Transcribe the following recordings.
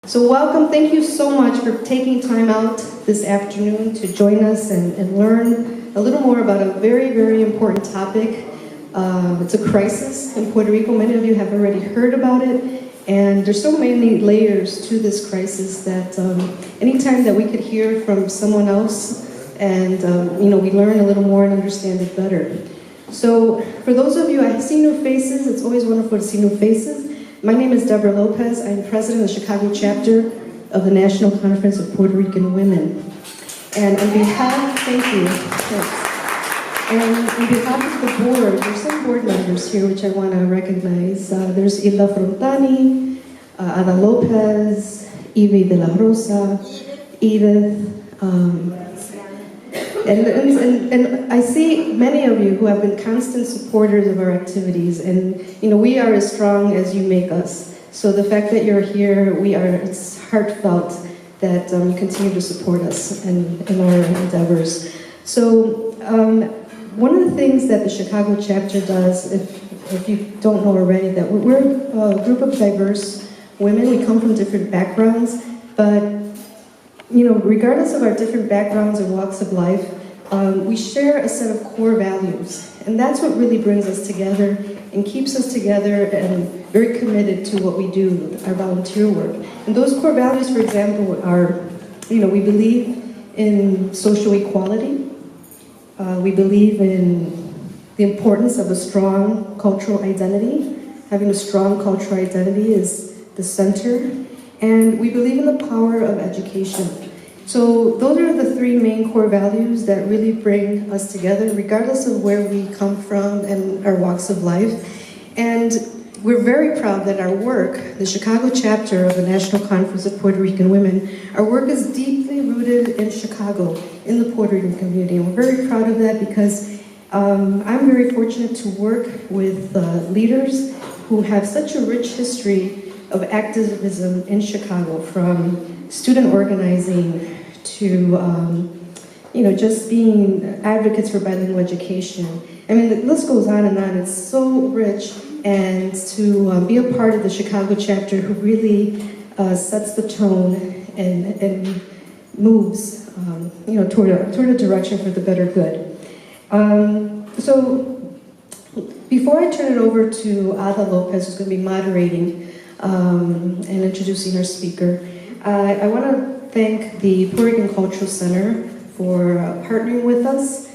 So welcome, thank you so much for taking time out this afternoon to join us and learn a little more about a very, very important topic. It's a crisis in Puerto Rico. Many of you have already heard about it. And there's so many layers to this crisis that anytime that we could hear from someone else and we learn a little more and understand it better. So for those of you, I see new faces. It's always wonderful to see new faces. My name is Deborah Lopez. I'm president of the Chicago chapter of the National Conference of Puerto Rican Women. And on behalf, thank you. Thanks. And on behalf of the board, there's some board members here which I want to recognize. There's Hilda Frontani, Ada Lopez, Ivy de la Rosa, Edith, and I see many of you who have been constant supporters of our activities, and we are as strong as you make us. So the fact that you're here, it's heartfelt that you continue to support us in our endeavors. So one of the things that the Chicago chapter does, if you don't know already, that we're a group of diverse women. We come from different backgrounds, but regardless of our different backgrounds and walks of life, we share a set of core values, and that's what really brings us together and keeps us together and very committed to what we do, our volunteer work. And those core values, for example, are, we believe in social equality. We believe in the importance of a strong cultural identity. Having a strong cultural identity is the center. And we believe in the power of education. So those are the three main core values that really bring us together, regardless of where we come from and our walks of life. And we're very proud that our work, the Chicago chapter of the National Conference of Puerto Rican Women, our work is deeply rooted in Chicago, in the Puerto Rican community. And we're very proud of that because I'm very fortunate to work with leaders who have such a rich history of activism in Chicago, from student organizing to just being advocates for bilingual education. I mean, the list goes on and on. It's so rich, and to be a part of the Chicago chapter who really sets the tone and moves toward a direction for the better good. So before I turn it over to Ada Lopez, who's going to be moderating and introducing our speaker, I want to thank the Puerto Rican Cultural Center for partnering with us.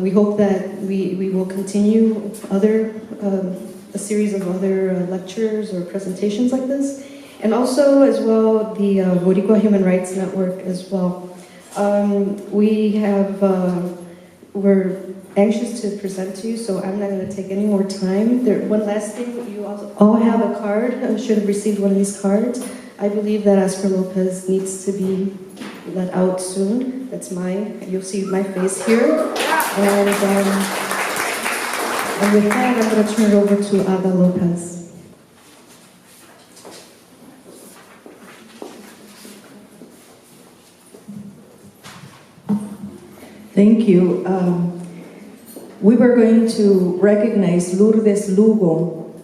We hope that we will continue a series of other lectures or presentations like this, and also as well the Boricua Human Rights Network as well. We're anxious to present to you, so I'm not going to take any more time. One last thing, you all have a card. I should have received one of these cards. I believe that Oscar Lopez needs to be let out soon. That's mine. You'll see my face here. And with that, I'm going to turn it over to Ada Lopez. Thank you. We were going to recognize Lourdes Lugo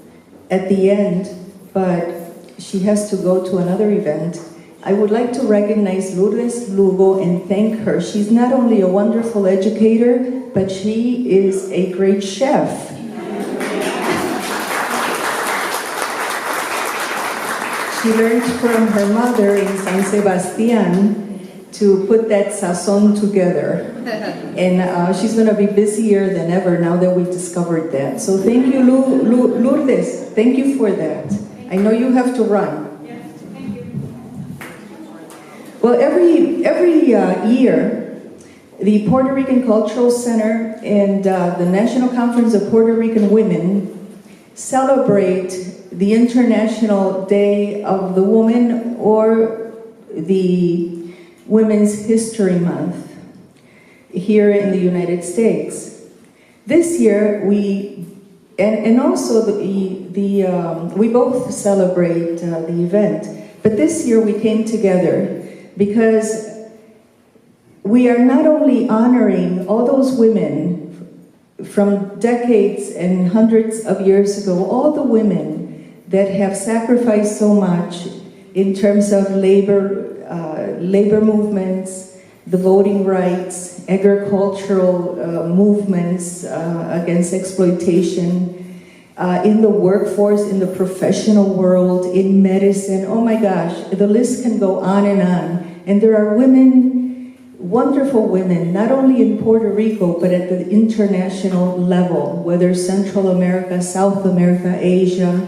at the end, but she has to go to another event. I would like to recognize Lourdes Lugo and thank her. She's not only a wonderful educator, but she is a great chef. She learned from her mother in San Sebastián to put that sazon together. And she's going to be busier than ever now that we discovered that. So thank you, Lourdes. Thank you for that. I know you have to run. Yes, thank you. Well, every year, the Puerto Rican Cultural Center and the National Conference of Puerto Rican Women celebrate the International Day of the Woman, or the Women's History Month, here in the United States. This year, we both celebrate the event, but this year we came together because we are not only honoring all those women from decades and hundreds of years ago, all the women that have sacrificed so much in terms of labor movements, the voting rights, agricultural movements against exploitation, in the workforce, in the professional world, in medicine. Oh my gosh, the list can go on. And there are women, wonderful women, not only in Puerto Rico, but at the international level, whether Central America, South America, Asia.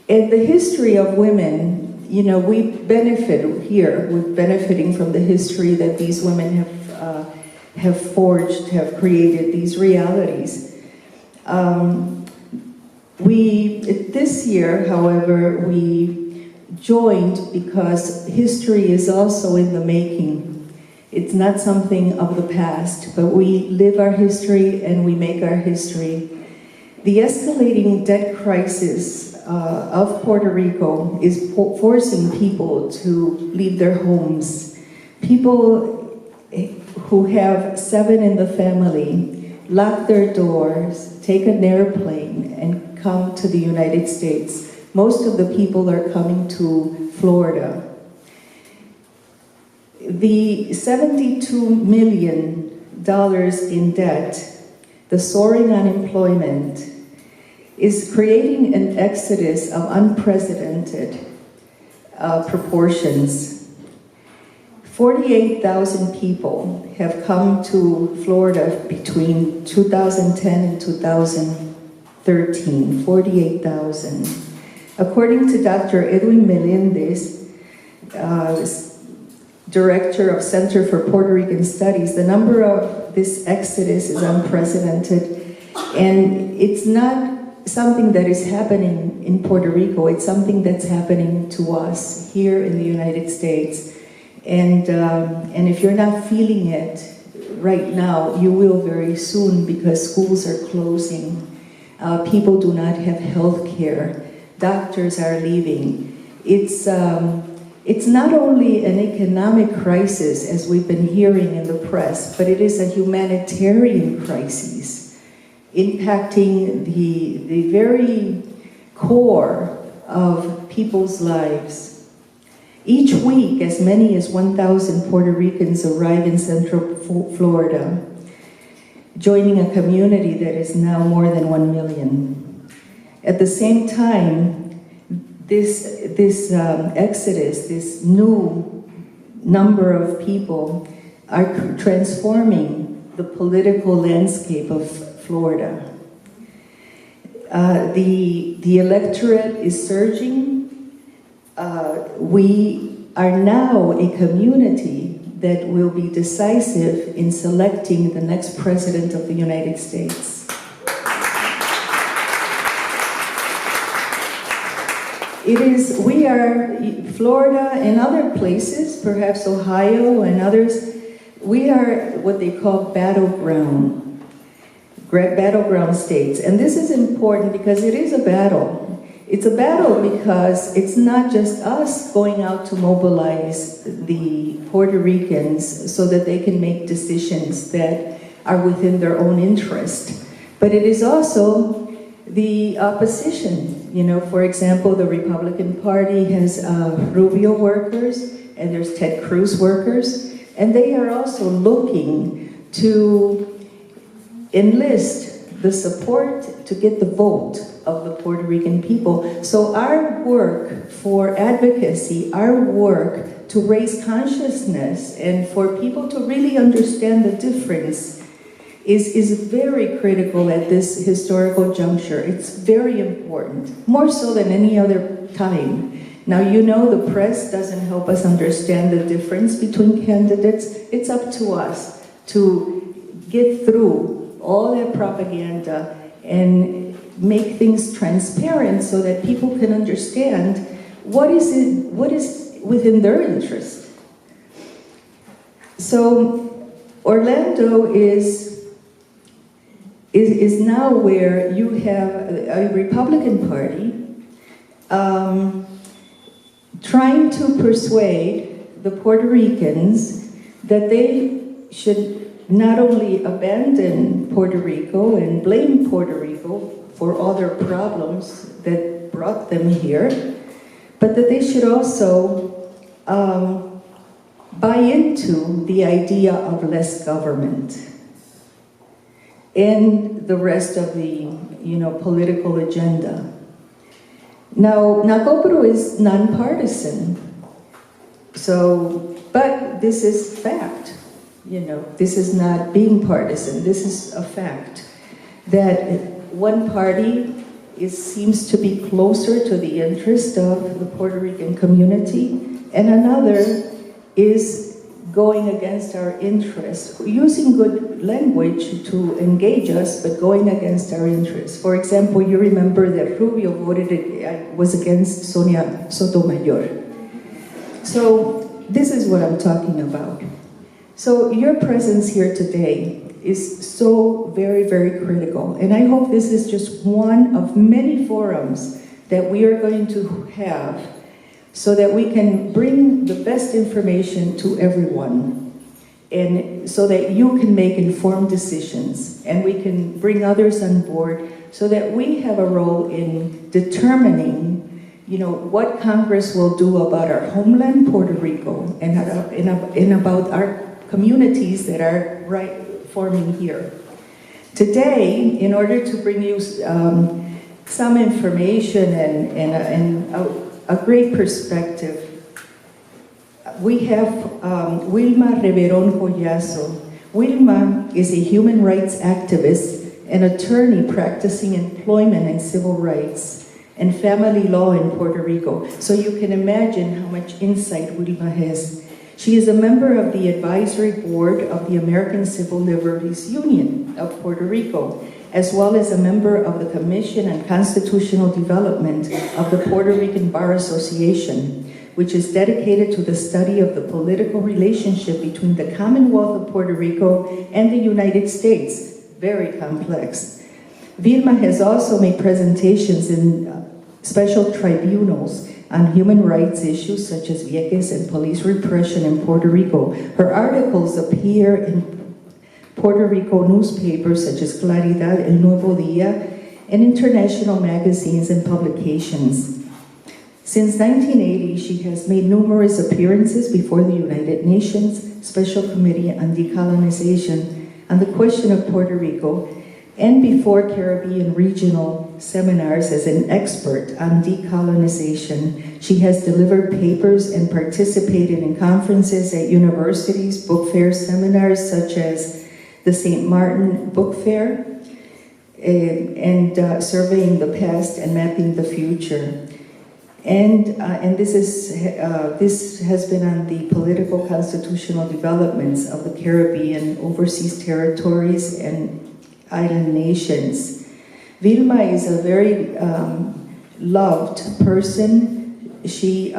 And the history of women, you know, we benefit here. We're benefiting from the history that these women have forged, have created these realities. This year, however, we joined because history is also in the making. It's not something of the past, but we live our history and we make our history. The escalating debt crisis of Puerto Rico is forcing people to leave their homes. People who have 7 in the family lock their doors, take an airplane, and come to the United States. Most of the people are coming to Florida. The $72 million in debt, the soaring unemployment, is creating an exodus of unprecedented proportions. 48,000 people have come to Florida between 2010 and 2013, 48,000. According to Dr. Edwin Melendez, director of Center for Puerto Rican Studies, the number of this exodus is unprecedented, and it's not something that is happening in Puerto Rico, it's something that's happening to us here in the United States. And if you're not feeling it right now, you will very soon, because schools are closing. People do not have health care. Doctors are leaving. It's not only an economic crisis, as we've been hearing in the press, but it is a humanitarian crisis, impacting the very core of people's lives. Each week, as many as 1,000 Puerto Ricans arrive in Central Florida, joining a community that is now more than 1 million. At the same time, this exodus, this new number of people are transforming the political landscape of Florida. The electorate is surging. We are now a community that will be decisive in selecting the next president of the United States. We are, Florida and other places, perhaps Ohio and others, we are what they call battleground states. And this is important because it is a battle. It's a battle because it's not just us going out to mobilize the Puerto Ricans so that they can make decisions that are within their own interest, but it is also the opposition. You know, for example, the Republican Party has Rubio workers, and there's Ted Cruz workers, and they are also looking to enlist the support to get the vote of the Puerto Rican people. So our work for advocacy, our work to raise consciousness and for people to really understand the difference is very critical at this historical juncture. It's very important, more so than any other time. Now, you know, the press doesn't help us understand the difference between candidates. It's up to us to get through all that propaganda and make things transparent so that people can understand what is within their interest. So Orlando is now where you have a Republican Party trying to persuade the Puerto Ricans that they should not only abandon Puerto Rico and blame Puerto Rico for all their problems that brought them here, but that they should also buy into the idea of less government and the rest of the, political agenda. Now, Nakopuru is nonpartisan, but this is fact. This is not being partisan. This is a fact that one party seems to be closer to the interest of the Puerto Rican community, and another is going against our interests, using good language to engage us, but going against our interests. For example, you remember that Rubio was against Sonia Sotomayor. So this is what I'm talking about. So your presence here today is so very, very critical. And I hope this is just one of many forums that we are going to have so that we can bring the best information to everyone, and so that you can make informed decisions, and we can bring others on board so that we have a role in determining what Congress will do about our homeland, Puerto Rico, and about our communities that are forming here. Today, in order to bring you some information and a great perspective, we have Wilma Reverón. Wilma is a human rights activist and attorney practicing employment and civil rights and family law in Puerto Rico. So you can imagine how much insight Wilma has. She is a member of the advisory board of the American Civil Liberties Union of Puerto Rico, as well as a member of the Commission on Constitutional Development of the Puerto Rican Bar Association, which is dedicated to the study of the political relationship between the Commonwealth of Puerto Rico and the United States. Very complex. Wilma has also made presentations in special tribunals on human rights issues such as Vieques and police repression in Puerto Rico. Her articles appear in Puerto Rico newspapers such as Claridad, El Nuevo Día, and international magazines and publications. Since 1980, she has made numerous appearances before the United Nations Special Committee on Decolonization on the question of Puerto Rico, and before Caribbean regional seminars as an expert on decolonization. She has delivered papers and participated in conferences at universities, book fair seminars such as the St. Martin Book Fair, and surveying the past and mapping the future. And this has been on the political constitutional developments of the Caribbean, overseas territories, and island nations. Wilma is a very loved person. She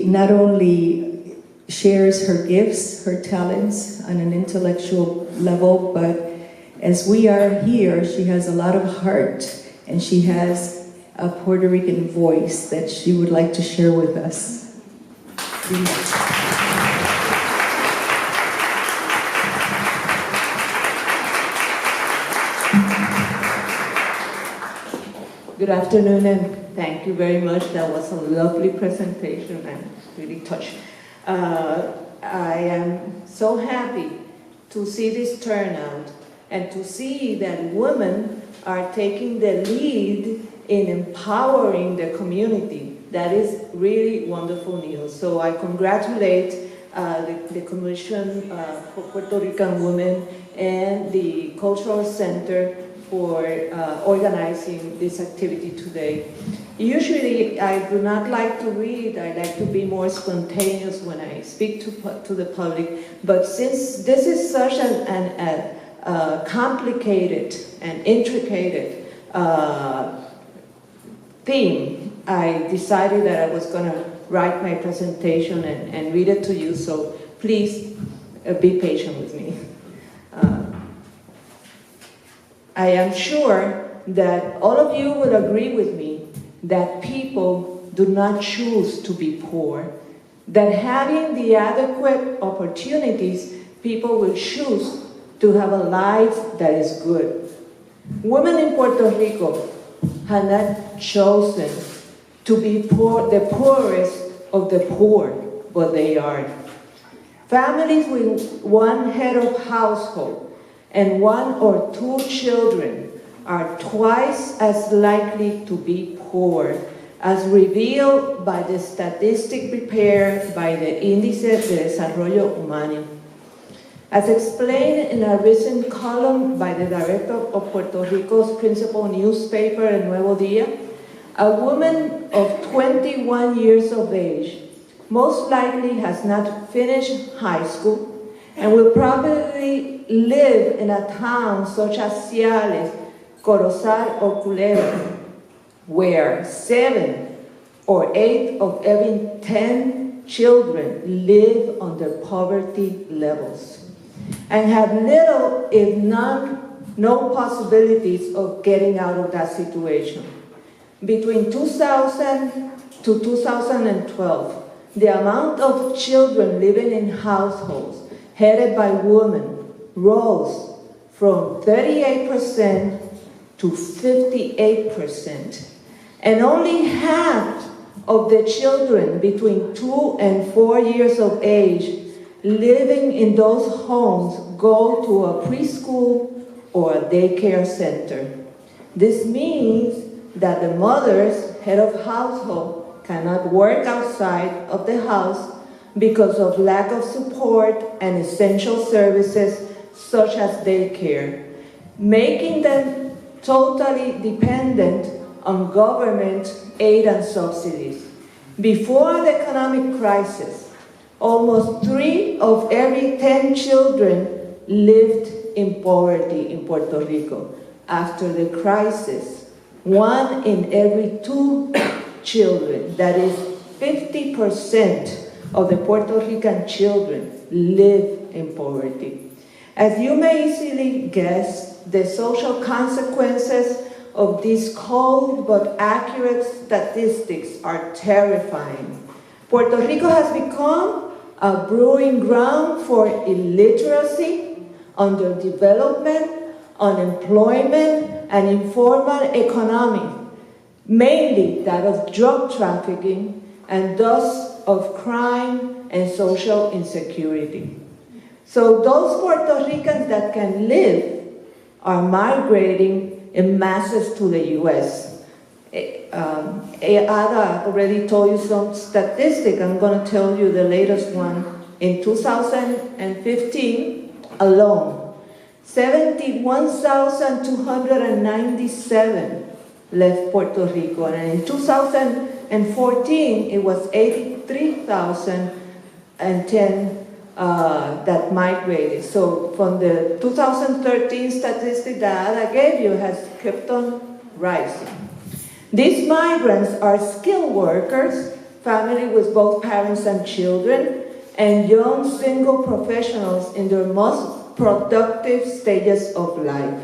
not only shares her gifts, her talents on an intellectual level, but as we are here, she has a lot of heart, and she has a Puerto Rican voice that she would like to share with us. Please. Good afternoon, and thank you very much. That was a lovely presentation. I'm really touched. I am so happy to see this turnout and to see that women are taking the lead in empowering the community. That is really wonderful news. So I congratulate the Commission for Puerto Rican Women and the Cultural Center for organizing this activity today. Usually I do not like to read, I like to be more spontaneous when I speak to the public, but since this is such a complicated and intricate theme, I decided that I was going to write my presentation and read it to you, so please be patient with me. I am sure that all of you will agree with me that people do not choose to be poor, that having the adequate opportunities, people will choose to have a life that is good. Women in Puerto Rico have not chosen to be poor, the poorest of the poor, but they are. Families with one head of household and 1 or 2 children are twice as likely to be poor, as revealed by the statistic prepared by the Índice de Desarrollo Humano. As explained in a recent column by the director of Puerto Rico's principal newspaper, El Nuevo Día, a woman of 21 years of age most likely has not finished high school and will probably live in a town such as Ciales, Corozal, or Culebra, where 7 or 8 of every 10 children live under poverty levels and have little, if no possibilities of getting out of that situation. Between 2000 to 2012, the amount of children living in households headed by women rose from 38% to 58%, and only half of the children between 2 and 4 years of age living in those homes go to a preschool or a daycare center. This means that the mother's head of household cannot work outside of the house because of lack of support and essential services such as daycare, making them totally dependent on government aid and subsidies. Before the economic crisis, almost 3 of every 10 children lived in poverty in Puerto Rico. After the crisis, 1 in every 2 children, that is 50% of the Puerto Rican children, live in poverty. As you may easily guess, the social consequences of these cold but accurate statistics are terrifying. Puerto Rico has become a brewing ground for illiteracy, underdevelopment, unemployment, and informal economy, mainly that of drug trafficking, and thus of crime and social insecurity. So those Puerto Ricans that can live are migrating in masses to the U.S. Ada already told you some statistic. I'm going to tell you the latest one. In 2015 alone, 71,297 left Puerto Rico, and in 2014 it was 83,010 that migrated. So from the 2013 statistic that Ada gave you has kept on rising. These migrants are skilled workers, family with both parents and children, and young single professionals in their most productive stages of life.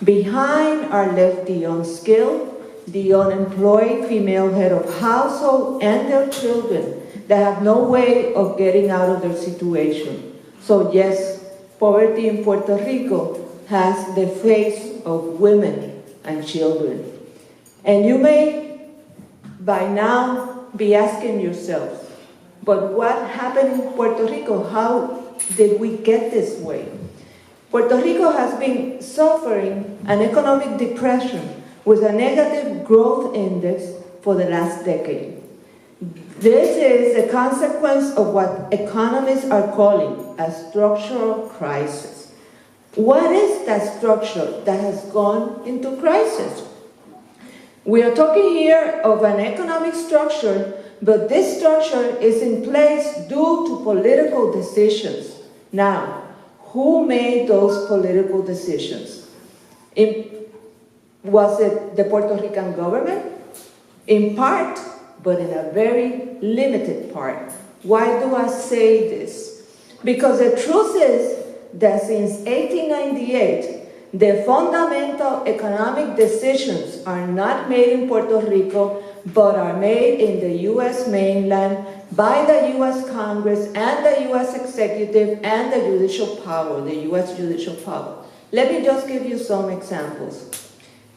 Behind are left the unskilled, the unemployed female head of household, and their children that have no way of getting out of their situation. So yes, poverty in Puerto Rico has the face of women and children. And you may, by now, be asking yourself, but what happened in Puerto Rico? How did we get this way? Puerto Rico has been suffering an economic depression with a negative growth index for the last decade. This is a consequence of what economists are calling a structural crisis. What is that structure that has gone into crisis? We are talking here of an economic structure, but this structure is in place due to political decisions. Now, who made those political decisions? Was it the Puerto Rican government? In part, but in a very limited part. Why do I say this? Because the truth is that since 1898, the fundamental economic decisions are not made in Puerto Rico, but are made in the U.S. mainland by the U.S. Congress and the U.S. executive and the judicial power, the U.S. judicial power. Let me just give you some examples.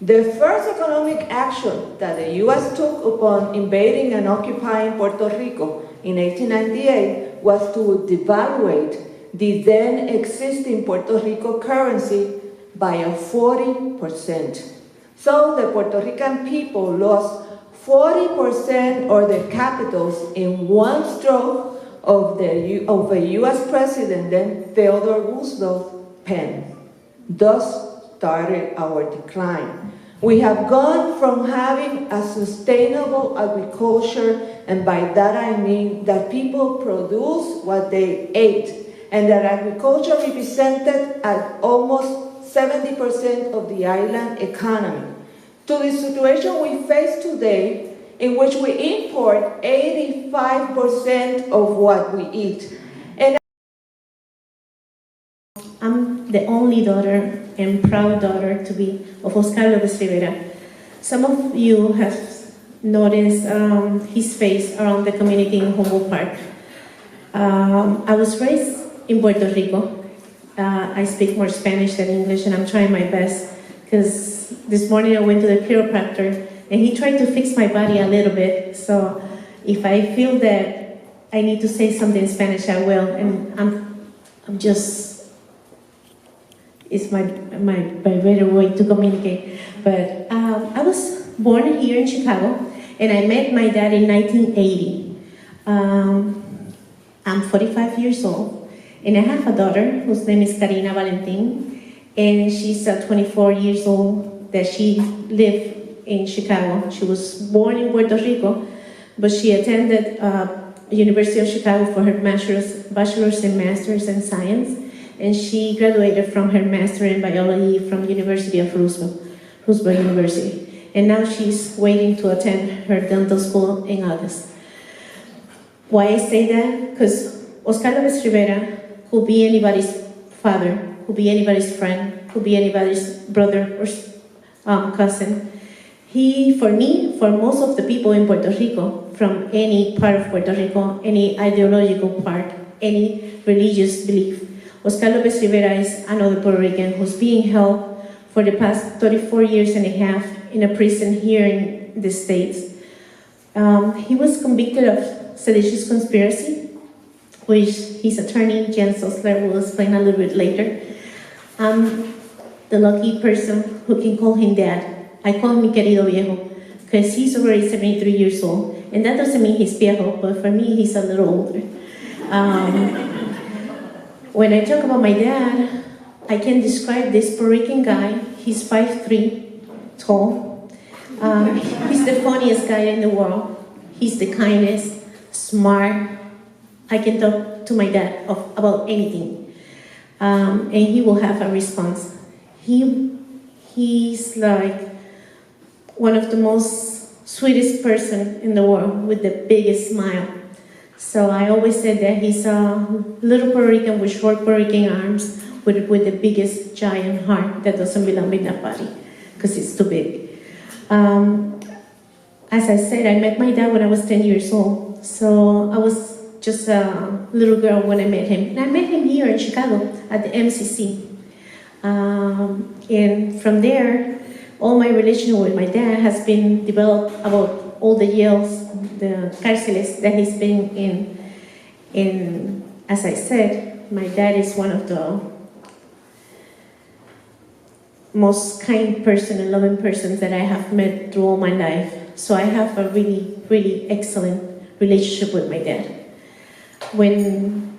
The first economic action that the U.S. took upon invading and occupying Puerto Rico in 1898 was to devaluate the then existing Puerto Rico currency by 40%. So the Puerto Rican people lost 40% of their capitals in one stroke of a U.S. president, then Theodore Roosevelt, pen. Thus started our decline. We have gone from having a sustainable agriculture, and by that I mean that people produce what they ate, and that agriculture represented at almost 70% of the island economy, to the situation we face today, in which we import 85% of what we eat. And I'm the only daughter and proud daughter to be of Oscar López Rivera. Some of you have noticed his face around the community in Humboldt Park. I was raised in Puerto Rico. I speak more Spanish than English, and I'm trying my best, because this morning I went to the chiropractor and he tried to fix my body a little bit. So if I feel that I need to say something in Spanish, I will. And I'm just, it's my better way to communicate. But I was born here in Chicago, and I met my dad in 1980. I'm 45 years old, and I have a daughter whose name is Karina Valentin, and she's 24 years old, that she lived in Chicago. She was born in Puerto Rico, but she attended University of Chicago for her bachelor's and master's in science, and she graduated from her master in biology from University of Roosevelt University. And now she's waiting to attend her dental school in August. Why I say that? Because Oscar López Rivera could be anybody's father, could be anybody's friend, could be anybody's brother or cousin. He, for me, for most of the people in Puerto Rico, from any part of Puerto Rico, any ideological part, any religious belief, Oscar López Rivera is another Puerto Rican who's being held for the past 34 years and a half in a prison here in the States. He was convicted of seditious conspiracy, which his attorney, Jan Susler, will explain a little bit later. I'm the lucky person who can call him dad. I call him mi querido viejo, because he's already 73 years old, and that doesn't mean he's viejo, but for me, he's a little older. When I talk about my dad, I can describe this Puerto Rican guy. He's 5'3", tall. He's the funniest guy in the world. He's the kindest, smart. I can talk to my dad about anything, and he will have a response. He's like one of the most sweetest person in the world with the biggest smile. So I always said that he's a little Puerto Rican with short Puerto Rican arms with the biggest giant heart that doesn't belong in that body because it's too big. As I said, I met my dad when I was 10 years old. So I was just a little girl when I met him. And I met him here in Chicago at the MCC. And from there, all my relationship with my dad has been developed about all the jails, the cárceles that he's been in. And as I said, my dad is one of the most kind person and loving persons that I have met through all my life. So I have a really, really excellent relationship with my dad. When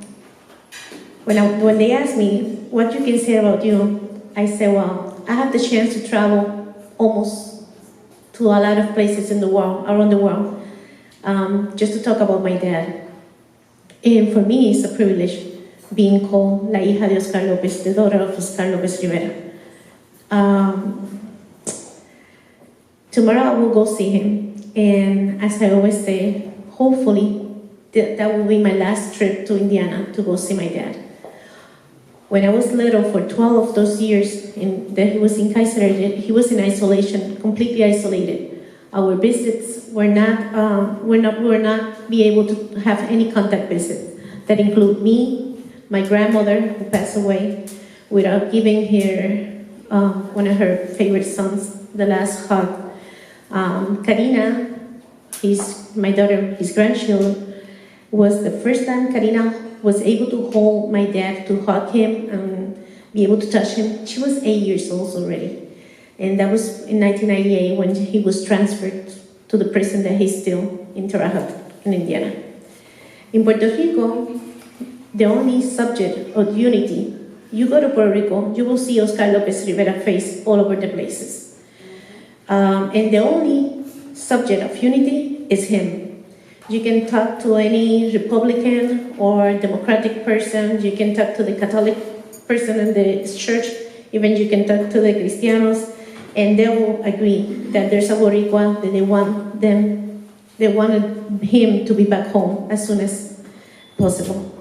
they ask me what you can say about you, I say, well, I have the chance to travel almost to a lot of places in the world, around the world, just to talk about my dad. And for me, it's a privilege being called La hija de Oscar López, the daughter of Oscar López Rivera. Tomorrow I will go see him, and as I always say, hopefully that will be my last trip to Indiana to go see my dad. When I was little, for 12 of those years that he was incarcerated, he was in isolation, completely isolated. Our visits were not be able to have any contact visits. That include me, my grandmother who passed away, without giving her one of her favorite sons, the last hug. Karina, my daughter, his grandchild, was the first time Karina was able to hold my dad, to hug him and be able to touch him. She was 8 years old already. And that was in 1998 when he was transferred to the prison that he's still in Terre Haute, in Indiana. In Puerto Rico, the only subject of unity, you go to Puerto Rico, you will see Oscar Lopez Rivera face all over the places. And the only subject of unity is him. You can talk to any Republican or Democratic person, you can talk to the Catholic person in the church, even you can talk to the Cristianos, and they will agree that there's a Boricua, that they wanted him to be back home as soon as possible.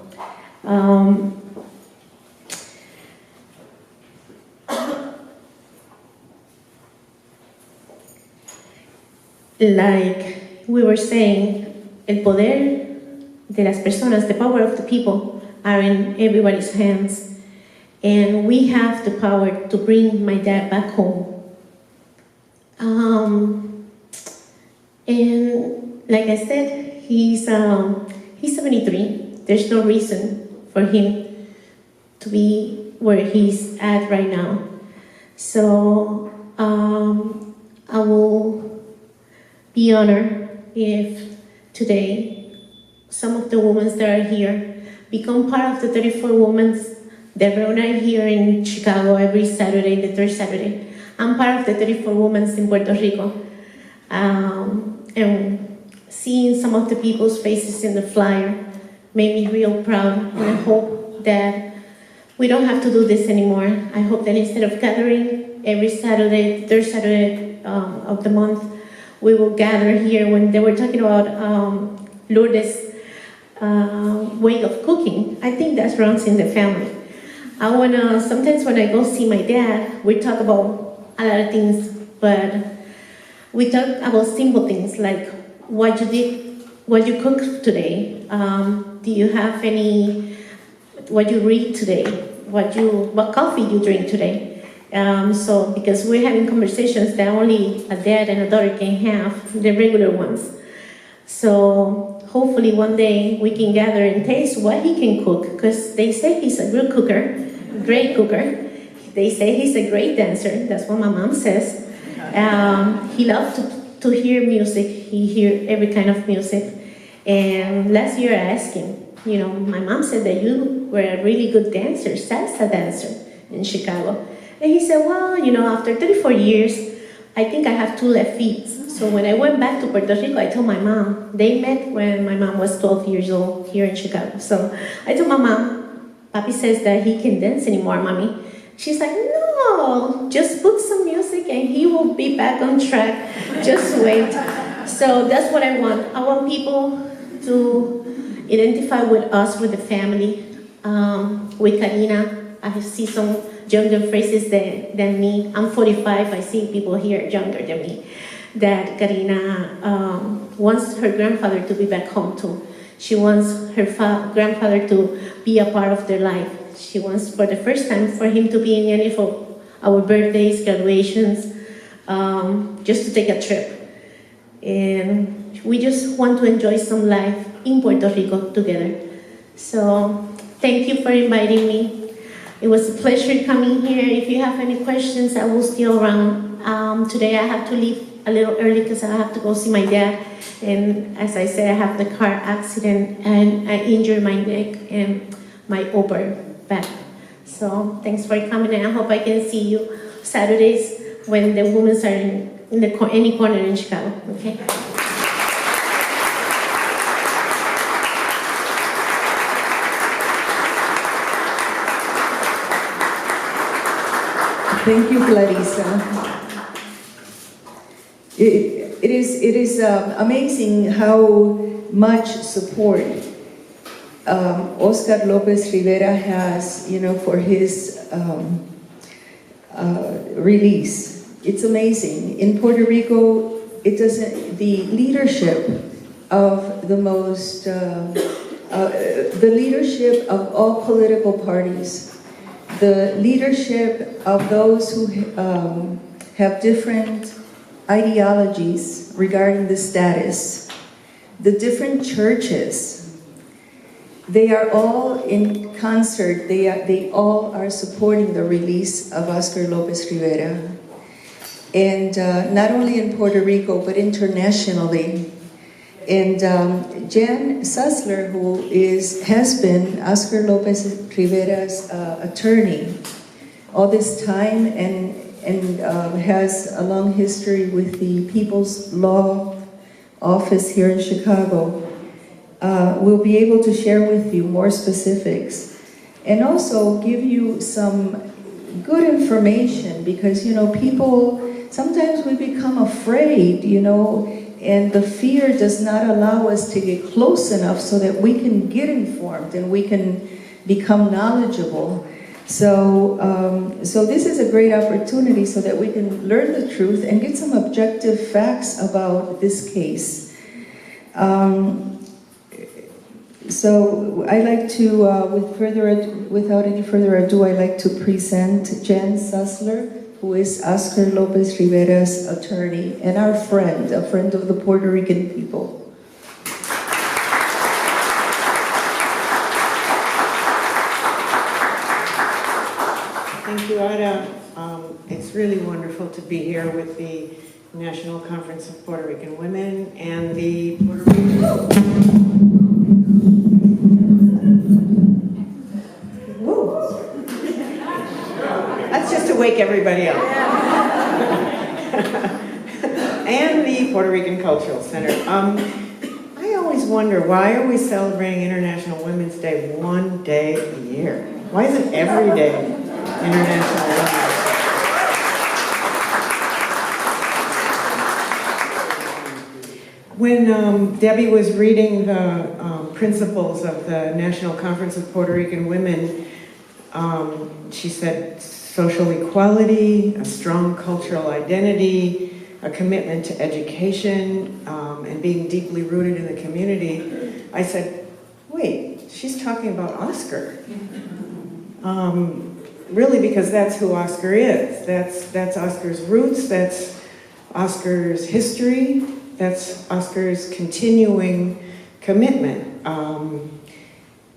Like we were saying, el poder de las personas, the power of the people, are in everybody's hands. And we have the power to bring my dad back home. And like I said, he's 73. There's no reason for him to be where he's at right now. So I will be honored if today some of the women that are here become part of the 34 women that are here in Chicago every Saturday, the third Saturday. I'm part of the 34 women in Puerto Rico. And seeing some of the people's faces in the flyer made me real proud. And I hope that we don't have to do this anymore. I hope that instead of gathering every Saturday, the third Saturday of the month, we will gather here. When they were talking about Lourdes' way of cooking, I think that runs in the family. Sometimes when I go see my dad, we talk about a lot of things, but we talk about simple things like what you did, what you cooked today. Do you have what you read today? What coffee you drink today? So because we're having conversations that only a dad and a daughter can have, the regular ones. So hopefully one day we can gather and taste what he can cook, because they say he's a good cooker, great cooker. They say he's a great dancer. That's what my mom says. He loves to hear music. He hears every kind of music. And last year I asked him, my mom said that you were a really good dancer, salsa dancer in Chicago. And he said, well, after 34 years, I think I have 2 left feet. So when I went back to Puerto Rico, I told my mom, they met when my mom was 12 years old here in Chicago. So I told my mom, Papi says that he can't dance anymore, Mommy. She's like, no, just put some music and he will be back on track. Just wait. So that's what I want. I want people to identify with us, with the family, with Karina. I see some younger faces than me. I'm 45, I see people here younger than me. That Karina wants her grandfather to be back home too. She wants her grandfather to be a part of their life. She wants, for the first time, for him to be in any of our birthdays, graduations, just to take a trip. And we just want to enjoy some life in Puerto Rico together. So thank you for inviting me. It was a pleasure coming here. If you have any questions, I will stay around. Today I have to leave a little early because I have to go see my dad. And as I said, I have the car accident and I injured my neck and my upper back. So thanks for coming, and I hope I can see you Saturdays when the women are in any corner in Chicago. Okay. Thank you, Clarisa. It is amazing how much support Oscar Lopez Rivera has, for his release. It's amazing. In Puerto Rico, the leadership of the leadership of all political parties, the leadership of those who have different ideologies regarding the status. The different churches, they are all in concert. They all are supporting the release of Oscar Lopez Rivera. And not only in Puerto Rico, but internationally. And Jan Susler, who has been Oscar Lopez Rivera's attorney all this time and has a long history with the People's Law Office here in Chicago, will be able to share with you more specifics and also give you some good information because, people, sometimes we become afraid, and the fear does not allow us to get close enough so that we can get informed and we can become knowledgeable. So this is a great opportunity so that we can learn the truth and get some objective facts about this case. So I'd like to, without any further ado, I'd like to present Jan Susler, who is Oscar Lopez Rivera's attorney and our friend, a friend of the Puerto Rican people. Thank you, Ida. It's really wonderful to be here with the National Conference of Puerto Rican Women and the Puerto Rican... Woo! That's just to wake everybody up. And the Puerto Rican Cultural Center. I always wonder, why are we celebrating International Women's Day one day a year? Why isn't every day International Women's Day? When Debbie was reading the principles of the National Conference of Puerto Rican Women, she said social equality, a strong cultural identity, a commitment to education, and being deeply rooted in the community. I said, wait, she's talking about Oscar. Really, because that's who Oscar is. That's Oscar's roots, that's Oscar's history, that's Oscar's continuing commitment.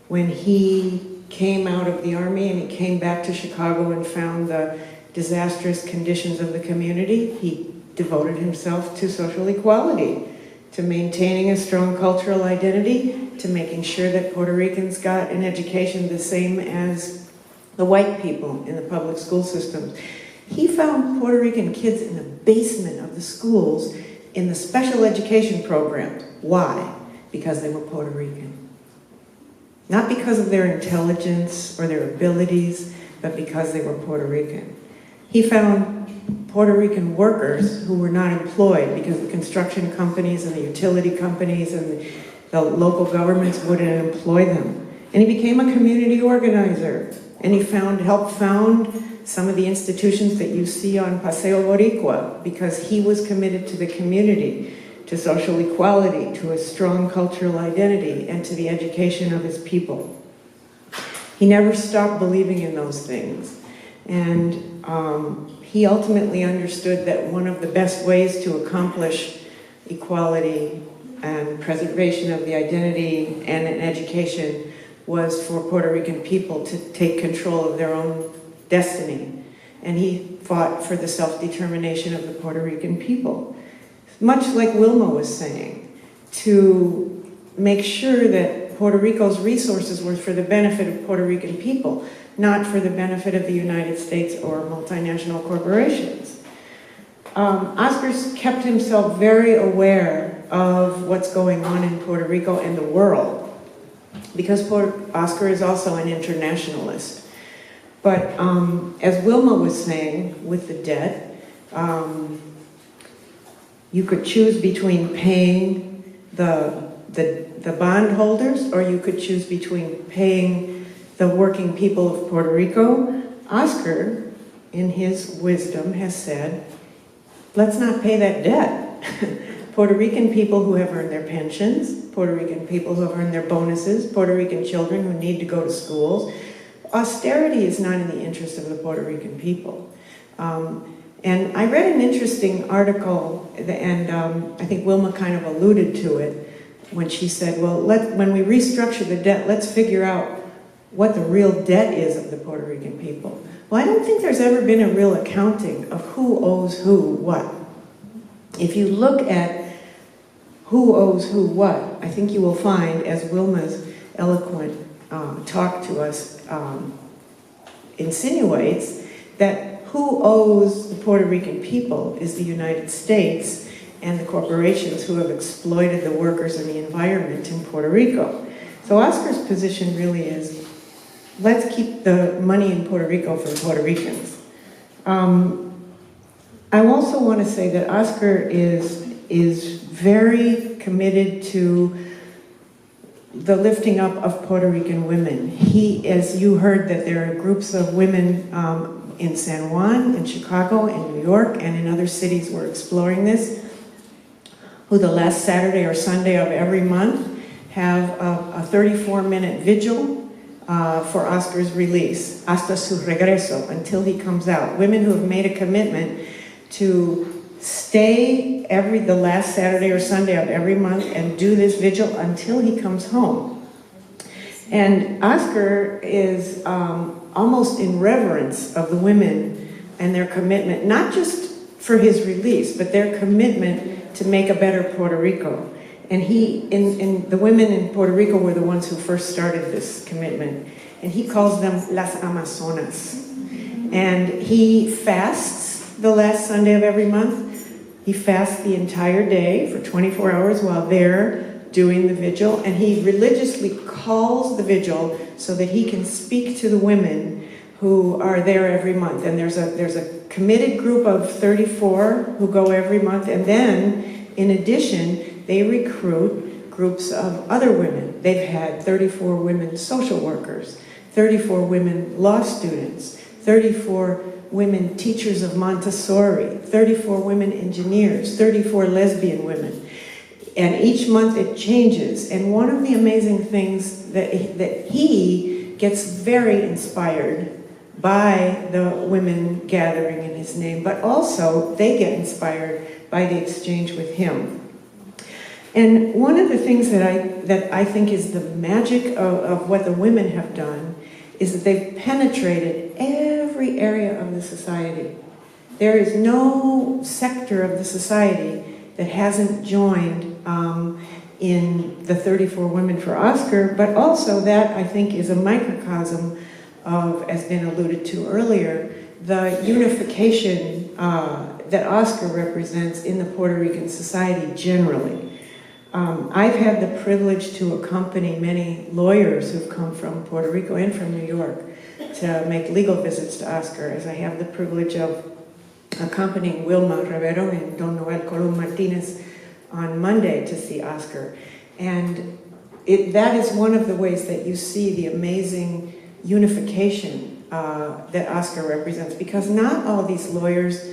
When he came out of the Army and he came back to Chicago and found the disastrous conditions of the community, he devoted himself to social equality, to maintaining a strong cultural identity, to making sure that Puerto Ricans got an education the same as the white people in the public school systems. He found Puerto Rican kids in the basement of the schools in the special education program. Why? Because they were Puerto Rican. Not because of their intelligence or their abilities, but because they were Puerto Rican. He found Puerto Rican workers who were not employed because the construction companies and the utility companies and the local governments wouldn't employ them. And he became a community organizer. And he helped found some of the institutions that you see on Paseo Boricua because he was committed to the community, to social equality, to a strong cultural identity, and to the education of his people. He never stopped believing in those things. And he ultimately understood that one of the best ways to accomplish equality and preservation of the identity and an education was for Puerto Rican people to take control of their own destiny. And he fought for the self-determination of the Puerto Rican people. Much like Wilma was saying, to make sure that Puerto Rico's resources were for the benefit of Puerto Rican people, not for the benefit of the United States or multinational corporations. Oscar's kept himself very aware of what's going on in Puerto Rico and the world, because Oscar is also an internationalist. But as Wilma was saying, with the debt, you could choose between paying the bondholders, or you could choose between paying the working people of Puerto Rico. Oscar, in his wisdom, has said, let's not pay that debt. Puerto Rican people who have earned their pensions, Puerto Rican people who have earned their bonuses, Puerto Rican children who need to go to schools. Austerity is not in the interest of the Puerto Rican people. And I read an interesting article, and I think Wilma kind of alluded to it when she said, well, when we restructure the debt, let's figure out what the real debt is of the Puerto Rican people. Well, I don't think there's ever been a real accounting of who owes who what. If you look at who owes who what, I think you will find, as Wilma's eloquent talk to us insinuates, that who owes the Puerto Rican people is the United States and the corporations who have exploited the workers and the environment in Puerto Rico. So Oscar's position really is, let's keep the money in Puerto Rico for Puerto Ricans. I also want to say that Oscar is very committed to the lifting up of Puerto Rican women. He, as you heard, that there are groups of women in San Juan, in Chicago, in New York, and in other cities we're exploring this, who the last Saturday or Sunday of every month have a 34-minute vigil for Oscar's release, hasta su regreso, until he comes out. Women who have made a commitment to stay the last Saturday or Sunday of every month and do this vigil until he comes home. And Oscar is almost in reverence of the women and their commitment, not just for his release, but their commitment to make a better Puerto Rico. And the women in Puerto Rico were the ones who first started this commitment. And he calls them las Amazonas. And he fasts the last Sunday of every month. He fasts the entire day for 24 hours while they're doing the vigil, and he religiously calls the vigil so that he can speak to the women who are there every month. And there's a committed group of 34 who go every month, and then in addition they recruit groups of other women. They've had 34 women social workers, 34 women law students, 34 women teachers of Montessori, 34 women engineers, 34 lesbian women. And each month it changes. And one of the amazing things that he gets very inspired by the women gathering in his name, but also they get inspired by the exchange with him. And one of the things that I think is the magic of what the women have done is that they've penetrated every area of the society. There is no sector of the society that hasn't joined in the 34 Women for Oscar, but also that, I think, is a microcosm of, as been alluded to earlier, the unification that Oscar represents in the Puerto Rican society generally. I've had the privilege to accompany many lawyers who've come from Puerto Rico and from New York to make legal visits to Oscar, as I have the privilege of accompanying Wilma Reverón and Don Noel Colón Martinez on Monday to see Oscar. And that is one of the ways that you see the amazing unification that Oscar represents, because not all these lawyers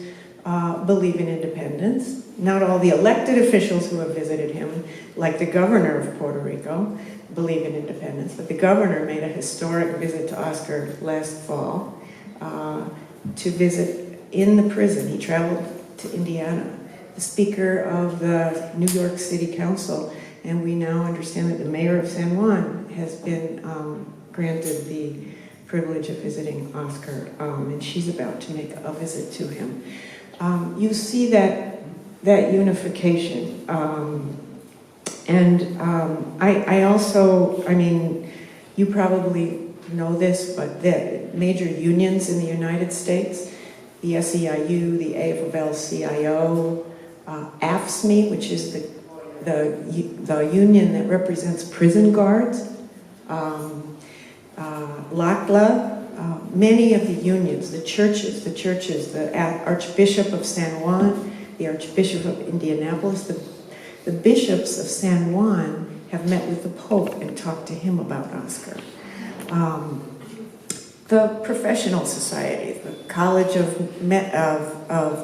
believe in independence. Not all the elected officials who have visited him, like the governor of Puerto Rico, believe in independence. But the governor made a historic visit to Oscar last fall to visit in the prison. He traveled to Indiana. The Speaker of the New York City Council, and we now understand that the mayor of San Juan has been granted the privilege of visiting Oscar, and she's about to make a visit to him. You see that unification. I also, you probably know this, but the major unions in the United States, the SEIU, the AFL-CIO, AFSCME, which is the union that represents prison guards, LACLA, many of the unions, the churches, the Archbishop of San Juan, the Archbishop of Indianapolis, the bishops of San Juan have met with the Pope and talked to him about Oscar. The professional society, the College of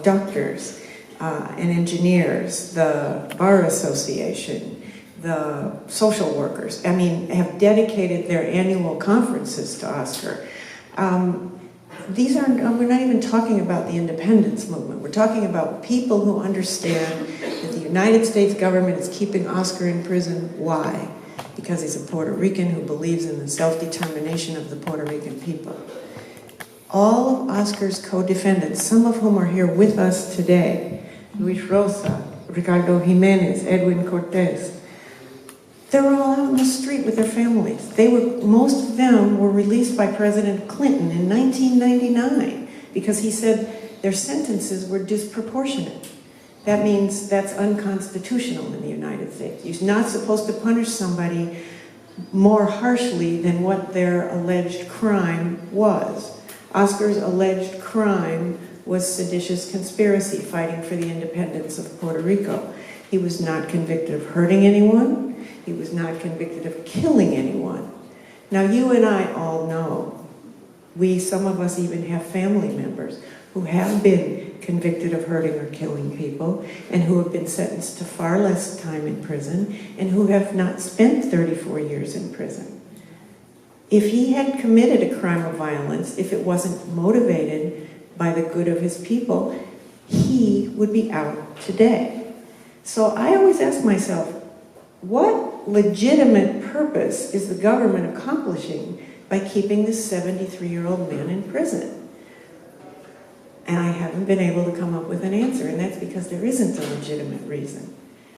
Doctors and Engineers, the Bar Association, the social workers, have dedicated their annual conferences to Oscar. these aren't, we're not even talking about the independence movement. We're talking about people who understand that the United States government is keeping Oscar in prison. Why? Because he's a Puerto Rican who believes in the self-determination of the Puerto Rican people. All of Oscar's co-defendants, some of whom are here with us today, Luis Rosa, Ricardo Jimenez, Edwin Cortez, they were all out in the street with their families. Most of them were released by President Clinton in 1999 because he said their sentences were disproportionate. That means that's unconstitutional in the United States. You're not supposed to punish somebody more harshly than what their alleged crime was. Oscar's alleged crime was seditious conspiracy, fighting for the independence of Puerto Rico. He was not convicted of hurting anyone. He was not convicted of killing anyone. Now, you and I all know, some of us even have family members who have been convicted of hurting or killing people and who have been sentenced to far less time in prison and who have not spent 34 years in prison. If he had committed a crime of violence, if it wasn't motivated by the good of his people, he would be out today. So I always ask myself, what legitimate purpose is the government accomplishing by keeping this 73-year-old man in prison? And I haven't been able to come up with an answer, and that's because there isn't a legitimate reason.